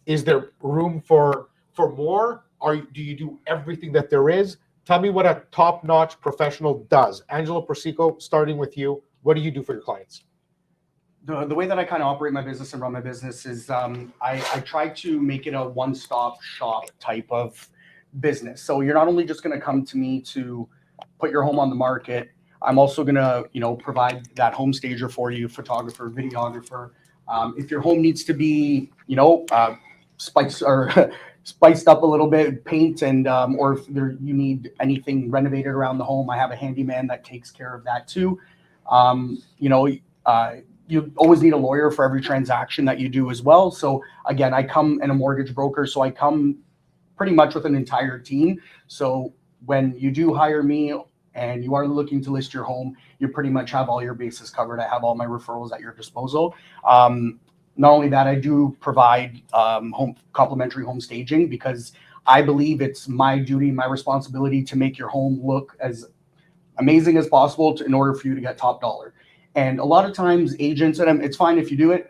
[SPEAKER 1] Is there room for more? Do you do everything that there is? Tell me what a top-notch professional does. Angelo Persico, starting with you, what do you do for your clients?
[SPEAKER 3] The way that I kind of operate my business and run my business is I try to make it a one-stop shop type of business. So you're not only just going to come to me to put your home on the market. I'm also going to, provide that home stager for you, photographer, videographer. If your home needs to be, spiced up a little bit, paint, and or if you need anything renovated around the home, I have a handyman that takes care of that too. You always need a lawyer for every transaction that you do as well. So again, I come in a mortgage broker, so I come pretty much with an entire team. So when you do hire me and you are looking to list your home, you pretty much have all your bases covered. I have all my referrals at your disposal. Not only that, I do provide complimentary home staging, because I believe it's my duty, my responsibility to make your home look as amazing as possible in order for you to get top dollar. And a lot of times agents, and it's fine if you do it,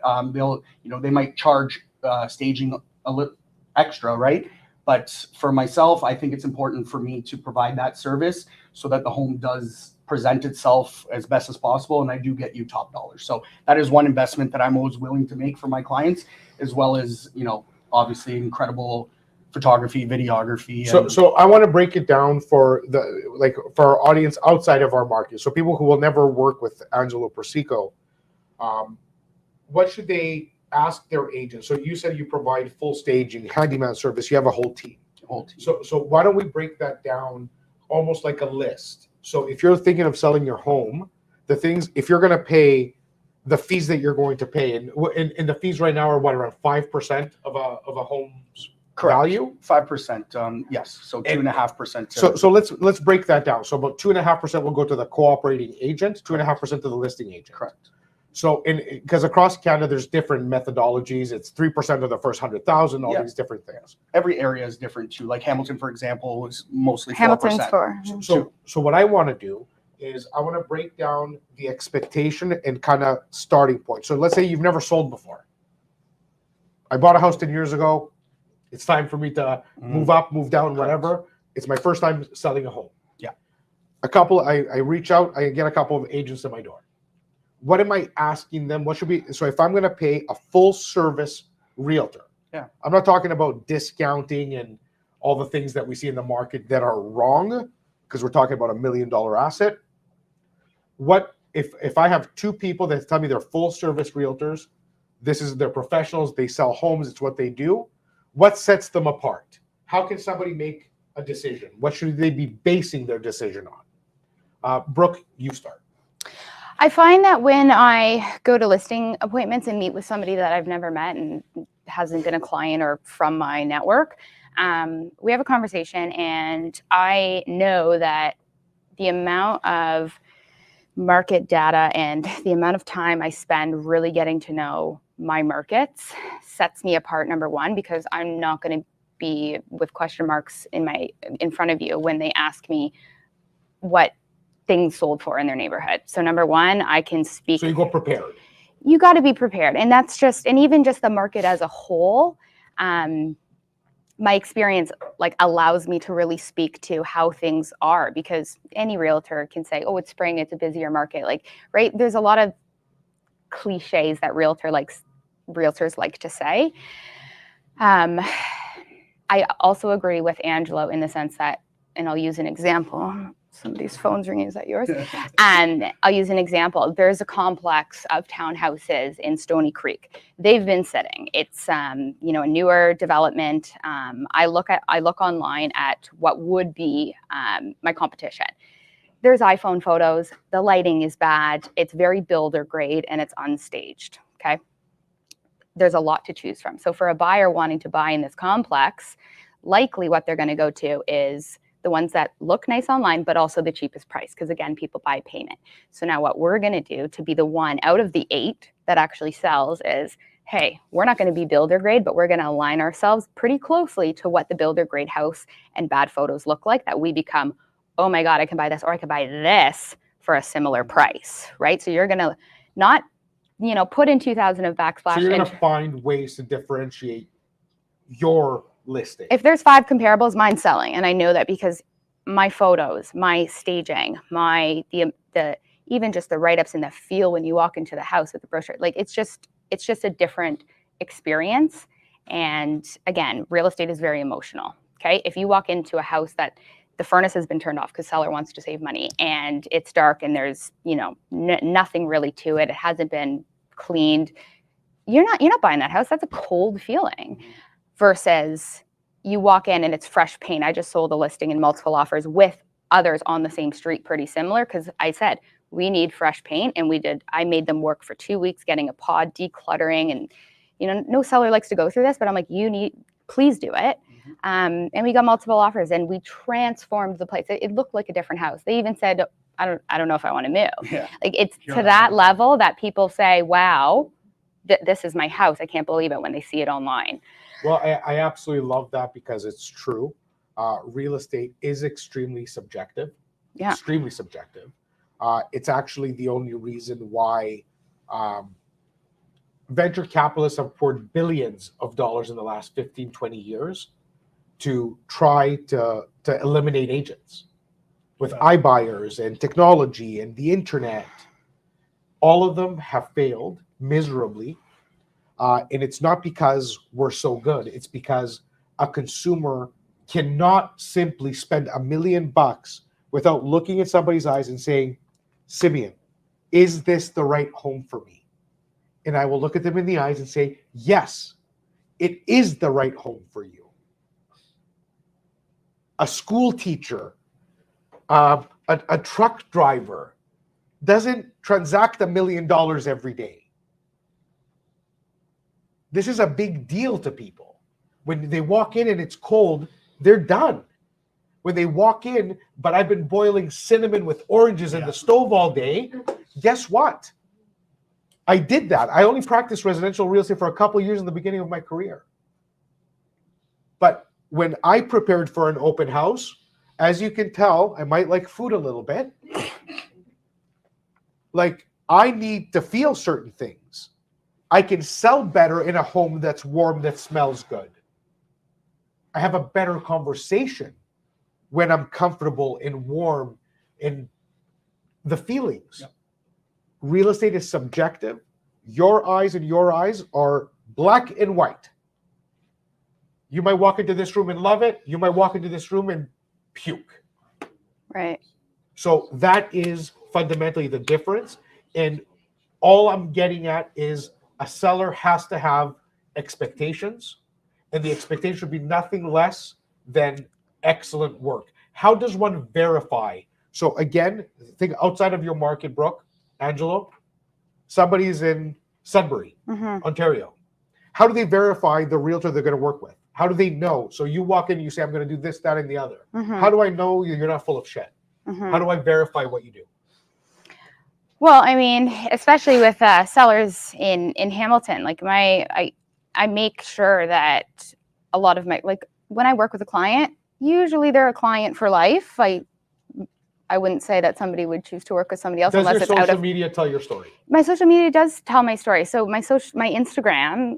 [SPEAKER 3] they might charge staging a little extra, right? But for myself, I think it's important for me to provide that service so that the home does present itself as best as possible, and I do get you top dollar. So that is one investment that I'm always willing to make for my clients, as well as, obviously incredible photography, videography.
[SPEAKER 1] So I want to break it down for our audience outside of our market. So people who will never work with Angelo Persico, what should they ask their agent? So you said you provide full staging, handyman service. You have a whole team. So why don't we break that down almost like a list? So if you're thinking of selling your home, the things, if you're going to pay the fees that you're going to pay, and the fees right now are what, around 5% of a home's value?
[SPEAKER 3] 5%. Yes. So 2.5%.
[SPEAKER 1] So let's break that down. So about 2.5% will go to the cooperating agent, 2.5% to the listing agent.
[SPEAKER 3] Correct.
[SPEAKER 1] So because across Canada, there's different methodologies. It's 3% of the first 100,000, all these different things.
[SPEAKER 3] Every area is different too. Like Hamilton, for example, is mostly 4%.
[SPEAKER 2] Hamilton's 4.
[SPEAKER 1] So what I want to do is I want to break down the expectation and kind of starting point. So let's say you've never sold before. I bought a house 10 years ago. It's time for me to move up, move down, whatever. It's my first time selling a home.
[SPEAKER 3] Yeah.
[SPEAKER 1] I reach out, I get a couple of agents at my door. What am I asking them? So if I'm going to pay a full service realtor, I'm not talking about discounting and all the things that we see in the market that are wrong, because we're talking about $1 million asset. What if I have two people that tell me they're full service realtors, they're professionals, they sell homes, it's what they do. What sets them apart? How can somebody make a decision? What should they be basing their decision on? Brooke, you start.
[SPEAKER 2] I find that when I go to listing appointments and meet with somebody that I've never met and hasn't been a client or from my network, we have a conversation, and I know that the amount of market data and the amount of time I spend really getting to know my markets sets me apart, number one, because I'm not going to be with question marks in front of you when they ask me what things sold for in their neighborhood. So number one, I can speak.
[SPEAKER 1] So you go prepared.
[SPEAKER 2] You got to be prepared. And that's and even just the market as a whole, my experience allows me to really speak to how things are, because any realtor can say, oh, it's spring, it's a busier market. Right. There's a lot of cliches that realtors like to say. I also agree with Angelo in the sense that, and I'll use an example. Somebody's phone's ringing. Is that yours? And I'll use an example. There's a complex of townhouses in Stony Creek. They've been sitting. It's a newer development. I look online at what would be my competition. There's iPhone photos. The lighting is bad. It's very builder grade and it's unstaged. Okay. There's a lot to choose from. So for a buyer wanting to buy in this complex, likely what they're going to go to is the ones that look nice online, but also the cheapest price. Because again, people buy payment. So now what we're going to do to be the one out of the 8 that actually sells is, hey, we're not going to be builder grade, but we're going to align ourselves pretty closely to what the builder grade house and bad photos look like, that we become, oh my God, I can buy this, or I can buy this for a similar price, right? So you're going to not, put in 2,000 of backsplash.
[SPEAKER 1] So you're going to find ways to differentiate your listing.
[SPEAKER 2] If there's 5 comparables, mine's selling, and I know that because my photos, my staging, the even just the write-ups and the feel when you walk into the house with the brochure, it's just a different experience. And again, real estate is very emotional. Okay, if you walk into a house that the furnace has been turned off because seller wants to save money, and it's dark and there's nothing really to it, it hasn't been cleaned, you're not buying that house. That's a cold feeling. Versus you walk in and it's fresh paint. I just sold a listing in multiple offers with others on the same street, pretty similar, because I said, we need fresh paint. And I made them work for 2 weeks getting a pod, decluttering. And, no seller likes to go through this, but I'm like, please do it. And we got multiple offers and we transformed the place. It looked like a different house. They even said, I don't know if I want to move.
[SPEAKER 3] Yeah.
[SPEAKER 2] It's to that level that people say, wow, this is my house. I can't believe it when they see it online.
[SPEAKER 1] Well, I absolutely love that because it's true. Real estate is extremely subjective.
[SPEAKER 2] Yeah.
[SPEAKER 1] Extremely subjective. It's actually the only reason why venture capitalists have poured billions of dollars in the last 15, 20 years to try to eliminate agents with iBuyers and technology and the internet. All of them have failed miserably. And it's not because we're so good. It's because a consumer cannot simply spend $1 million without looking at somebody's eyes and saying, Simeon, is this the right home for me? And I will look at them in the eyes and say, yes, it is the right home for you. A school teacher, a truck driver doesn't transact $1 million every day. This is a big deal to people. When they walk in and it's cold, they're done. When they walk in, but I've been boiling cinnamon with oranges in the stove all day, guess what? I did that. I only practiced residential real estate for a couple of years in the beginning of my career. But when I prepared for an open house, as you can tell, I might like food a little bit. Like, I need to feel certain things. I can sell better in a home that's warm, that smells good. I have a better conversation when I'm comfortable and warm in the feelings. Yep. Real estate is subjective. Your eyes and your eyes are black and white. You might walk into this room and love it. You might walk into this room and puke.
[SPEAKER 2] Right.
[SPEAKER 1] So that is fundamentally the difference. And all I'm getting at is a seller has to have expectations, and the expectation should be nothing less than excellent work. How does one verify? So again, think outside of your market, Brooke, Angelo, somebody's in Sudbury, Ontario. How do they verify the realtor they're going to work with? How do they know? So you walk in and you say, I'm going to do this, that, and the other. How do I know you're not full of shit? How do I verify what you do?
[SPEAKER 2] Well, I mean, especially with sellers in Hamilton, like I make sure that a lot of my, like when I work with a client, usually they're a client for life. I wouldn't say that somebody would choose to work with somebody else unless
[SPEAKER 1] it's
[SPEAKER 2] out of...
[SPEAKER 1] Does your social media tell your story?
[SPEAKER 2] My social media does tell my story. So my Instagram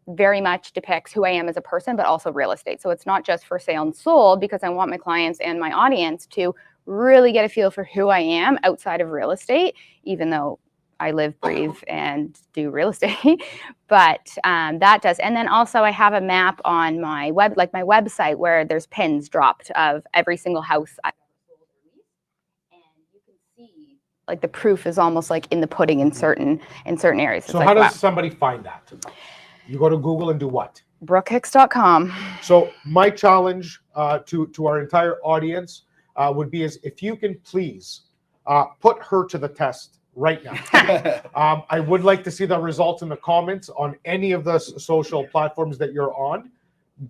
[SPEAKER 2] very much depicts who I am as a person, but also real estate. So it's not just for sale and sold, because I want my clients and my audience to really get a feel for who I am outside of real estate, even though I live, breathe, and do real estate. But that does. And then also I have a map on my website where there's pins dropped of every single house I've ever sold or leased. And you can see like the proof is almost like in the pudding in certain areas.
[SPEAKER 1] So how does somebody find that? You go to Google and do what?
[SPEAKER 2] BrookeHicks.com.
[SPEAKER 1] So my challenge to our entire audience would be is if you can please put her to the test right now. I would like to see the results in the comments on any of the social platforms that you're on.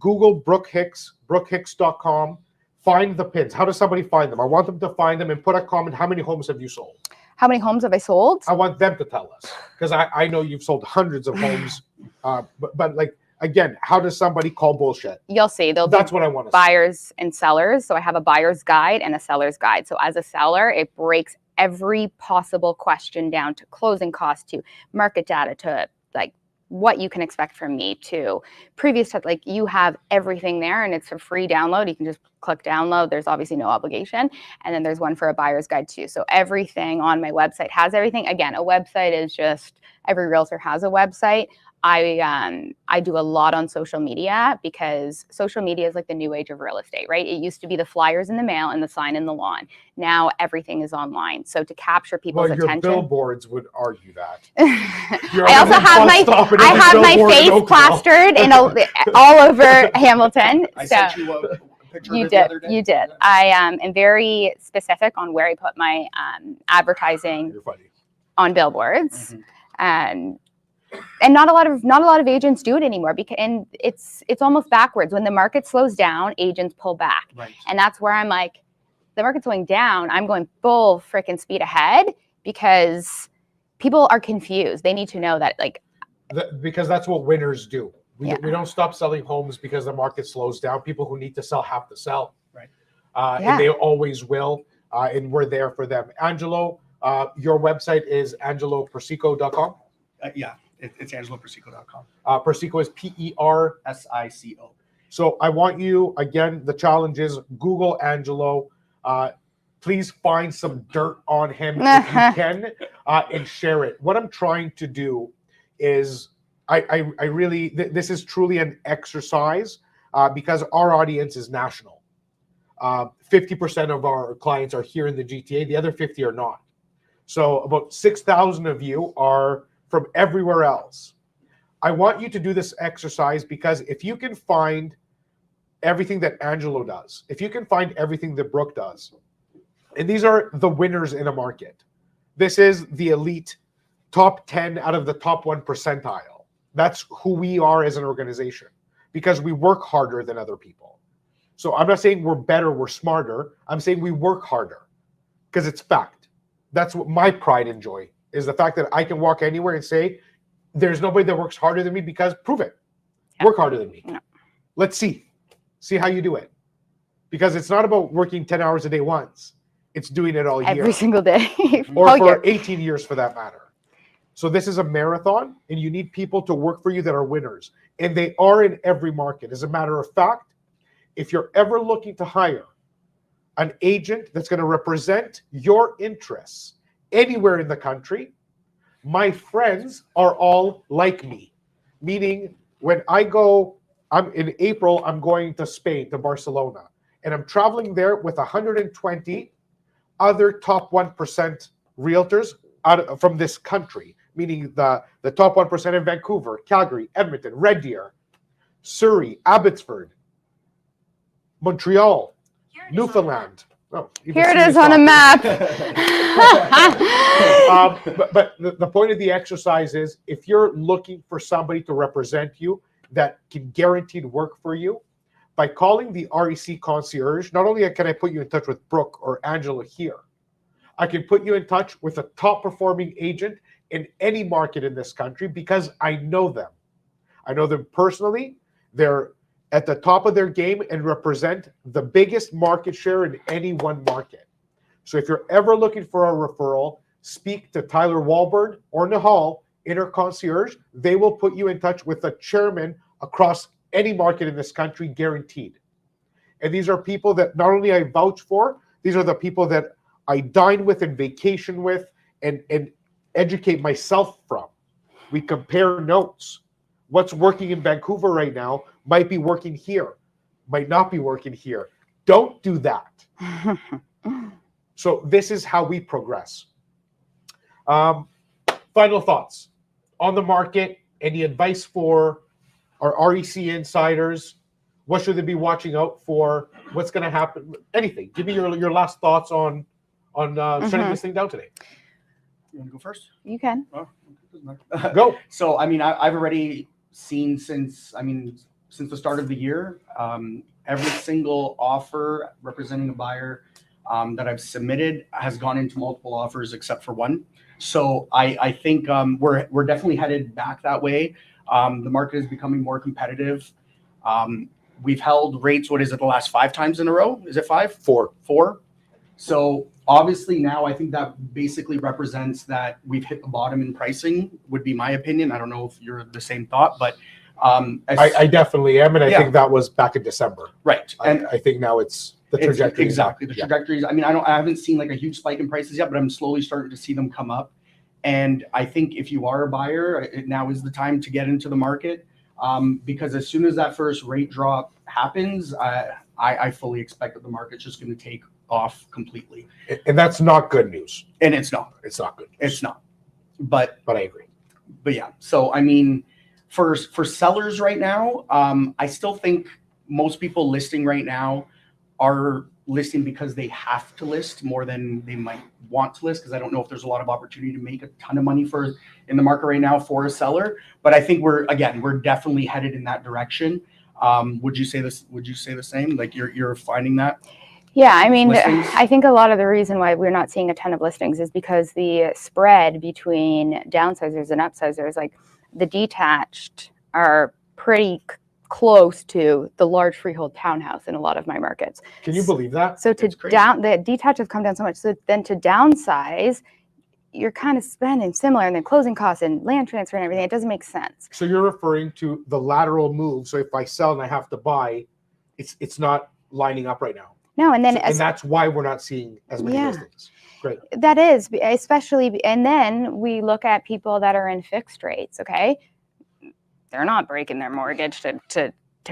[SPEAKER 1] Google Brooke Hicks, BrookeHicks.com. Find the pins. How does somebody find them? I want them to find them and put a comment. How many homes have you sold?
[SPEAKER 2] How many homes have I sold?
[SPEAKER 1] I want them to tell us, because I know you've sold hundreds of homes. But like, again, how does somebody call bullshit?
[SPEAKER 2] You'll see.
[SPEAKER 1] That's what I want to
[SPEAKER 2] buyers and sellers. So I have a buyer's guide and a seller's guide. So as a seller, it breaks every possible question down to closing costs, to market data, to like what you can expect from me, to previous, like you have everything there, and it's a free download. You can just click download. There's obviously no obligation. And then there's one for a buyer's guide too. So everything on my website has everything. Again, a website is just, every realtor has a website. I do a lot on social media, because social media is like the new age of real estate, right? It used to be the flyers in the mail and the sign in the lawn. Now everything is online. So to capture people's attention.
[SPEAKER 1] Your billboards would argue that.
[SPEAKER 2] I also have my face plastered in all over Hamilton.
[SPEAKER 3] I sent you a picture of it the other day.
[SPEAKER 2] You did. I am very specific on where I put my advertising on billboards. And not a lot of agents do it anymore, and it's almost backwards. When the market slows down, agents pull back.
[SPEAKER 3] Right.
[SPEAKER 2] And that's where I'm like, the market's going down, I'm going full freaking speed ahead, because people are confused. They need to know that, like,
[SPEAKER 1] Because that's what winners do. We,
[SPEAKER 2] Yeah.
[SPEAKER 1] we don't stop selling homes because the market slows down. People who need to sell have to sell.
[SPEAKER 3] Right.
[SPEAKER 2] Yeah.
[SPEAKER 1] And they always will. And we're there for them. Angelo, your website is angelopersico.com.
[SPEAKER 3] Yeah, it's angelopersico.com.
[SPEAKER 1] Persico is P-E-R.
[SPEAKER 3] SICO.
[SPEAKER 1] So I want you, again, the challenge is Google Angelo. Please find some dirt on him if you can and share it. What I'm trying to do is I really, this is truly an exercise because our audience is national. 50% of our clients are here in the GTA. The other 50 are not. So about 6,000 of you are from everywhere else. I want you to do this exercise because if you can find everything that Angelo does, if you can find everything that Brooke does, and these are the winners in a market. This is the elite top 10 out of the top 1 percentile. That's who we are as an organization because we work harder than other people. So I'm not saying we're better, we're smarter. I'm saying we work harder because it's fact. That's what my pride and joy is, the fact that I can walk anywhere and say, there's nobody that works harder than me, because prove it.
[SPEAKER 2] Yeah.
[SPEAKER 1] Work harder than me.
[SPEAKER 2] Yeah.
[SPEAKER 1] Let's see how you do it. Because it's not about working 10 hours a day once. It's doing it all year.
[SPEAKER 2] every single day.
[SPEAKER 1] Or
[SPEAKER 2] All
[SPEAKER 1] for
[SPEAKER 2] year.
[SPEAKER 1] 18 years for that matter. So this is a marathon, and you need people to work for you that are winners. And they are in every market. As a matter of fact, if you're ever looking to hire an agent that's going to represent your interests anywhere in the country, my friends are all like me. Meaning, when I'm in April, I'm going to Spain, to Barcelona. And I'm traveling there with 120 other top 1% realtors from this country, meaning the top 1% in Vancouver, Calgary, Edmonton, Red Deer, Surrey, Abbotsford, Montreal, Newfoundland. Oh, even
[SPEAKER 2] Here it
[SPEAKER 1] Surrey's
[SPEAKER 2] is on a
[SPEAKER 1] not.
[SPEAKER 2] map.
[SPEAKER 1] But the point of the exercise is, if you're looking for somebody to represent you that can guaranteed work for you, by calling the REC concierge, not only can I put you in touch with Brooke or Angela here, I can put you in touch with a top performing agent in any market in this country because I know them. I know them personally. They're at the top of their game and represent the biggest market share in any one market. So if you're ever looking for a referral, speak to Tyler Walberg or Nahal, Inner Concierge. They will put you in touch with a chairman across any market in this country, guaranteed. And these are people that not only I vouch for, these are the people that I dine with and vacation with and educate myself from. We compare notes. What's working in Vancouver right now might be working here, might not be working here. Don't do that. So this is how we progress. Final thoughts on the market. Any advice for our REC insiders? What should they be watching out for? What's going to happen? Anything. Give me your last thoughts on shutting this thing down today.
[SPEAKER 3] You want to go first?
[SPEAKER 2] You can.
[SPEAKER 1] Go.
[SPEAKER 3] So, I mean, I've already seen since the start of the year, every single offer representing a buyer that I've submitted has gone into multiple offers except for one. So I think we're definitely headed back that way. The market is becoming more competitive. We've held rates, what is it, the last 5 times in a row? Is it 5? 4. So obviously now I think that basically represents that we've hit the bottom in pricing, would be my opinion. I don't know if you're the same thought, but
[SPEAKER 1] I definitely am, and I think that was back in December.
[SPEAKER 3] Right. And
[SPEAKER 1] I think now it's the trajectory.
[SPEAKER 3] Exactly. The trajectories. I mean, I haven't seen like a huge spike in prices yet, but I'm slowly starting to see them come up. And I think if you are a buyer, now is the time to get into the market, because as soon as that first rate drop happens, I fully expect that the market's just going to take off completely.
[SPEAKER 1] And that's not good news.
[SPEAKER 3] And it's not.
[SPEAKER 1] It's not good news.
[SPEAKER 3] It's not. But
[SPEAKER 1] I agree.
[SPEAKER 3] But yeah. So I mean, for sellers right now, I still think most people listing right now are listing because they have to list more than they might want to list, because I don't know if there's a lot of opportunity to make a ton of money in the market right now for a seller. But I think we're definitely headed in that direction. Would you say this? Would you say the same? Like you're finding that?
[SPEAKER 2] Yeah, I mean,
[SPEAKER 3] listings?
[SPEAKER 2] I think a lot of the reason why we're not seeing a ton of listings is because the spread between downsizers and upsizers, like the detached are pretty close to the large freehold townhouse in a lot of my markets.
[SPEAKER 1] Can you believe that?
[SPEAKER 2] So to
[SPEAKER 1] It's crazy.
[SPEAKER 2] the detached have come down so much. So then to downsize, you're kind of spending similar, and then closing costs and land transfer and everything. It doesn't make sense.
[SPEAKER 1] So you're referring to the lateral move. So if I sell and I have to buy, it's not lining up right now.
[SPEAKER 2] No, and then
[SPEAKER 1] And that's why we're not seeing as many
[SPEAKER 2] Yeah.
[SPEAKER 1] listings. Great.
[SPEAKER 2] that is especially, and then we look at people that are in fixed rates. Okay, they're not breaking their mortgage to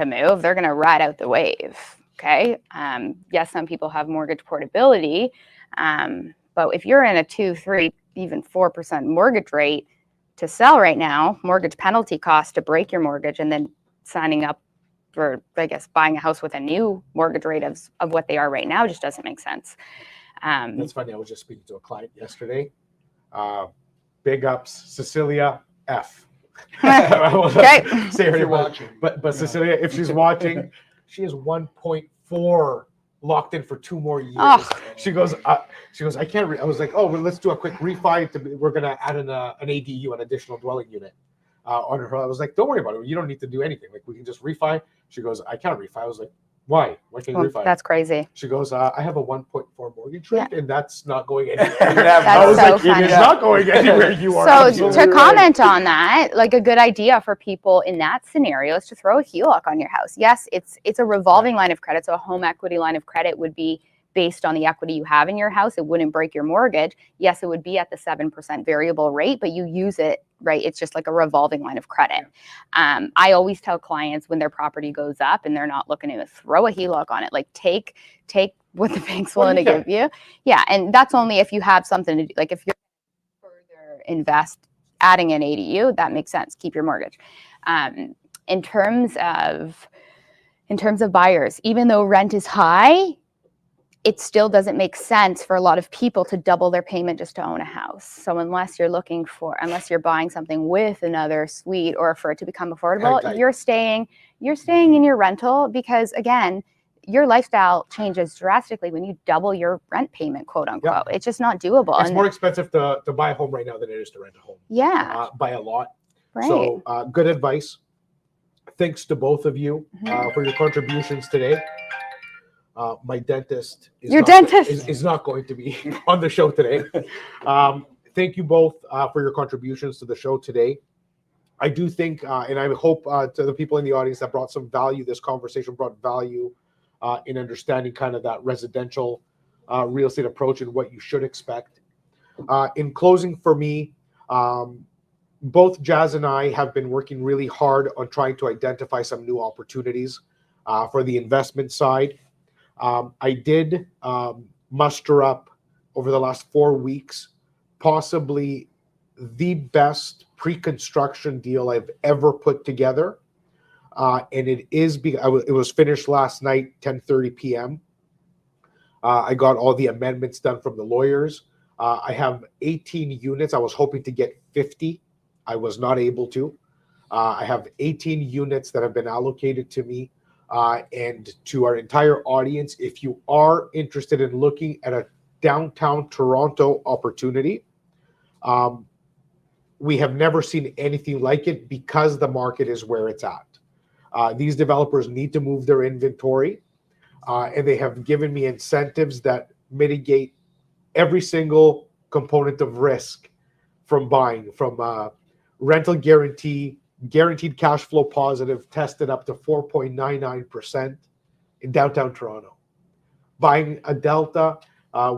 [SPEAKER 2] move. They're going to ride out the wave. Okay. Yes, some people have mortgage portability, but if you're in a 2, 3, even 4% mortgage rate to sell right now, mortgage penalty cost to break your mortgage, and then signing up for, I guess, buying a house with a new mortgage rate of what they are right now just doesn't make sense.
[SPEAKER 1] That's funny. I was just speaking to a client yesterday. Big ups, Cecilia F. I won't
[SPEAKER 2] Okay.
[SPEAKER 1] say her
[SPEAKER 3] If you're
[SPEAKER 1] name,
[SPEAKER 3] watching.
[SPEAKER 1] but Cecilia, if she's watching, she is 1.4 locked in for 2 more years.
[SPEAKER 2] Oh.
[SPEAKER 1] She goes, I can't. I was like, oh, well, let's do a quick refi. We're gonna add an ADU, an additional dwelling unit, on her. I was like, don't worry about it. You don't need to do anything. Like, we can just refi. She goes, I can't refi. I was like, why? Why can't you
[SPEAKER 2] Well,
[SPEAKER 1] refi?
[SPEAKER 2] that's crazy.
[SPEAKER 1] She goes, I have a 1.4 mortgage rate, and that's not going anywhere.
[SPEAKER 2] That's
[SPEAKER 1] I was
[SPEAKER 2] so
[SPEAKER 1] like,
[SPEAKER 2] funny.
[SPEAKER 1] it is not going anywhere. You are
[SPEAKER 2] So
[SPEAKER 1] absolutely
[SPEAKER 2] to
[SPEAKER 1] right.
[SPEAKER 2] comment on that, like a good idea for people in that scenario is to throw a HELOC on your house. Yes, it's a revolving line of credit. So a home equity line of credit would be based on the equity you have in your house. It wouldn't break your mortgage. Yes, it would be at the 7% variable rate, but you use it, right? It's just like a revolving line of credit. I always tell clients when their property goes up and they're not looking to throw a HELOC on it, like take what the bank's willing to give you. Yeah, and that's only if you have something to do. Like if you're further invest adding an ADU, that makes sense. Keep your mortgage. In terms of buyers, even though rent is high, it still doesn't make sense for a lot of people to double their payment just to own a house. So unless you're buying something with another suite or for it to become affordable,
[SPEAKER 1] Hang tight.
[SPEAKER 2] you're staying in your rental, because again, your lifestyle changes drastically when you double your rent payment, quote unquote. It's just not doable.
[SPEAKER 1] It's more expensive to buy a home right now than it is to rent a home.
[SPEAKER 2] Yeah.
[SPEAKER 1] By a lot.
[SPEAKER 2] Right.
[SPEAKER 1] So good advice. Thanks to both of you for your contributions today. My dentist is not going to be on the show today. Thank you both for your contributions to the show today. I do think, and I hope to the people in the audience that brought some value, this conversation brought value in understanding kind of that residential real estate approach and what you should expect. In closing for me, both Jazz and I have been working really hard on trying to identify some new opportunities for the investment side. I did muster up over the last 4 weeks possibly the best pre-construction deal I've ever put together, and it was finished last night, 10:30 p.m. I got all the amendments done from the lawyers. I have 18 units. I was hoping to get 50. I was not able to. I have 18 units that have been allocated to me. And to our entire audience, if you are interested in looking at a downtown Toronto opportunity, we have never seen anything like it because the market is where it's at. These developers need to move their inventory, and they have given me incentives that mitigate every single component of risk from buying, from rental guarantee, guaranteed cash flow positive, tested up to 4.99% in downtown Toronto. Buying a Delta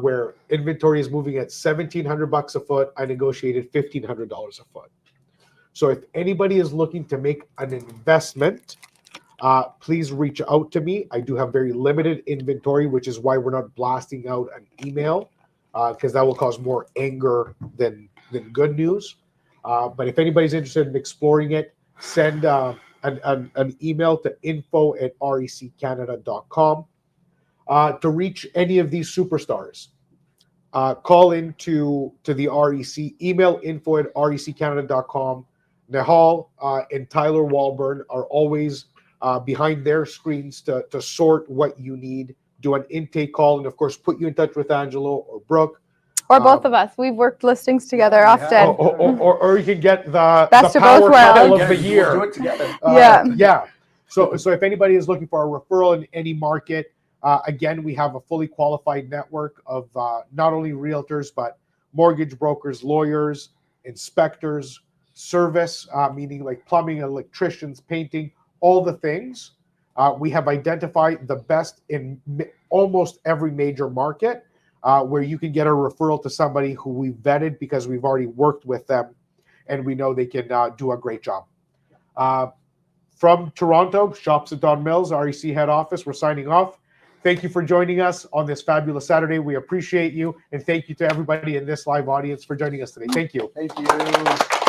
[SPEAKER 1] where inventory is moving at $1,700 a foot, I negotiated $1,500 a foot. So if anybody is looking to make an investment, please reach out to me. I do have very limited inventory, which is why we're not blasting out an email, because that will cause more anger than good news. But if anybody's interested in exploring it, send an email to info@reccanada.com. To reach any of these superstars, call into the REC, email info@reccanada.com. Nehal and Tyler Walburn are always behind their screens to sort what you need do an intake call, and of course, put you in touch with Angelo or Brooke.
[SPEAKER 2] Or both of us. We've worked listings together
[SPEAKER 3] Yeah.
[SPEAKER 2] often.
[SPEAKER 1] Or you can get the
[SPEAKER 2] Best
[SPEAKER 1] the
[SPEAKER 2] of both
[SPEAKER 1] power couple
[SPEAKER 2] worlds.
[SPEAKER 1] of the
[SPEAKER 3] We'll
[SPEAKER 1] year.
[SPEAKER 3] do it together.
[SPEAKER 1] Yeah. So if anybody is looking for a referral in any market, again, we have a fully qualified network of not only realtors, but mortgage brokers, lawyers, inspectors, service, meaning like plumbing, electricians, painting, all the things. We have identified the best in almost every major market where you can get a referral to somebody who we've vetted because we've already worked with them and we know they can do a great job. From Toronto, Shops at Don Mills, REC head office, we're signing off. Thank you for joining us on this fabulous Saturday. We appreciate you. And thank you to everybody in this live audience for joining us today. Thank you.
[SPEAKER 3] Thank you.